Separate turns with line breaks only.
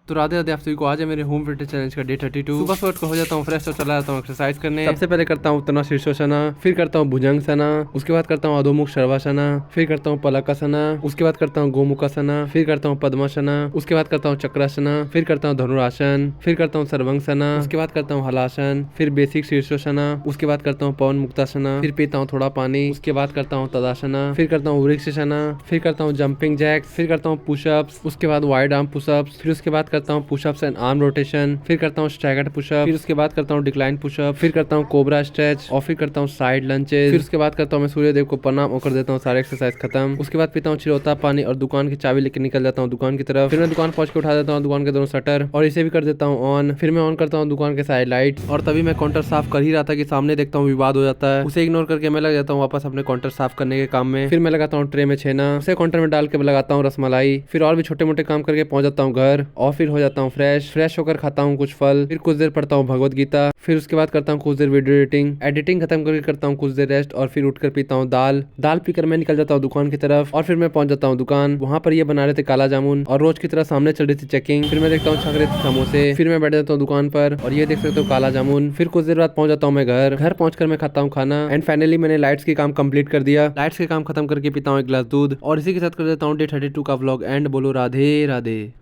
तो राधे राधे आप सभी को। आज है मेरे होम फिटनेस चैलेंज का डे 32। सुबह सुबह को हो जाता हूँ फ्रेश और चला जाता हूँ एक्सरसाइज करने। सबसे पहले करता हूँ उत्तना शीर्षासना, फिर करता हूँ भुजंगासना, उसके बाद करता हूँ अधोमुख शर्वासना, फिर करता हूँ पलकासना, उसके बाद करता हूँ गोमुखासना, फिर करता हूँ पद्मासना, उसके बाद करता हूँ चक्रासना, फिर करता हूँ धनुरासन, फिर करता हूँ सर्वांगसना, उसके बाद करता हूँ हलासन, फिर बेसिक शीर्षासना, उसके बाद करता हूँ पवन मुक्तासना, फिर पीता हूँ थोड़ा पानी, उसके बाद करता हूँ तदासना, फिर करता हूँ वृक्षासना, फिर करता हूँ जंपिंग जैक्स, फिर करता हूँ पुशअप्स, उसके बाद वाइड आर्म पुशअप्स, फिर उसके बाद करता हूँ पुशअप्स एंड आर्म रोटेशन, फिर करता हूँ स्टैगर्ड पुशअप, फिर उसके बाद करता हूँ डिक्लाइन पुशअप, फिर करता हूँ कोबरा स्ट्रेच और फिर करता हूँ साइड लंचेस। फिर उसके बाद करता हूँ मैं सूर्य देव को प्रणाम और कर देता हूँ सारे एक्सरसाइज खत्म। उसके बाद पीता हूँ चिरोता पानी और दुकान की चाबी लेकर निकल जाता हूँ दुकान की तरफ। फिर मैं दुकान पहुंच के उठा देता हूँ दुकान के दोनों शटर और इसे भी कर देता हूँ ऑन। फिर मैं ऑन करता हूँ दुकान के साइड लाइट और तभी मैं काउंटर साफ कर ही रहा था कि सामने देखता हूँ विवाद हो जाता है। उसे इग्नोर करके मैं लग जाता हूँ वापस अपने काउंटर साफ करने के काम में। फिर मैं लगाता हूँ ट्रे में छेना, उसे काउंटर में डाल के लगाता हूँ रसमलाई, फिर और भी छोटे मोटे काम करके पहुंच जाता हूँ घर और फिर हो जाता हूँ फ्रेश होकर खाता हूँ कुछ फल, फिर कुछ देर पढ़ता हूँ भगवत गीता, फिर उसके बाद करता हूँ कुछ देर वीडियो एडिटिंग खत्म करके करता हूँ कुछ देर रेस्ट और फिर उठकर पीता हूँ दाल पीकर मैं निकल जाता हूँ दुकान की तरफ और फिर मैं पहुंच जाता हूँ दुकान। वहां पर ये बना रहे थे काला जामुन और रोज की तरह सामने चल रही थी चेकिंग। फिर मैं देखता हूँ छक रहे थे समोसे, फिर मैं बैठ जाता हूँ दुकान पर और ये देख सकते हो काला जामुन। फिर कुछ देर बाद पहुंच जाता हूँ मैं घर पहुंचकर मैं खाता हूँ खाना एंड फाइनली मैंने लाइट्स के काम कंप्लीट कर दिया। लाइट्स के काम खत्म करके पीता हूँ एक गिलास दूध और इसी के साथ कर देता हूँ डे 32 का व्लॉग एंड बोलो राधे राधे।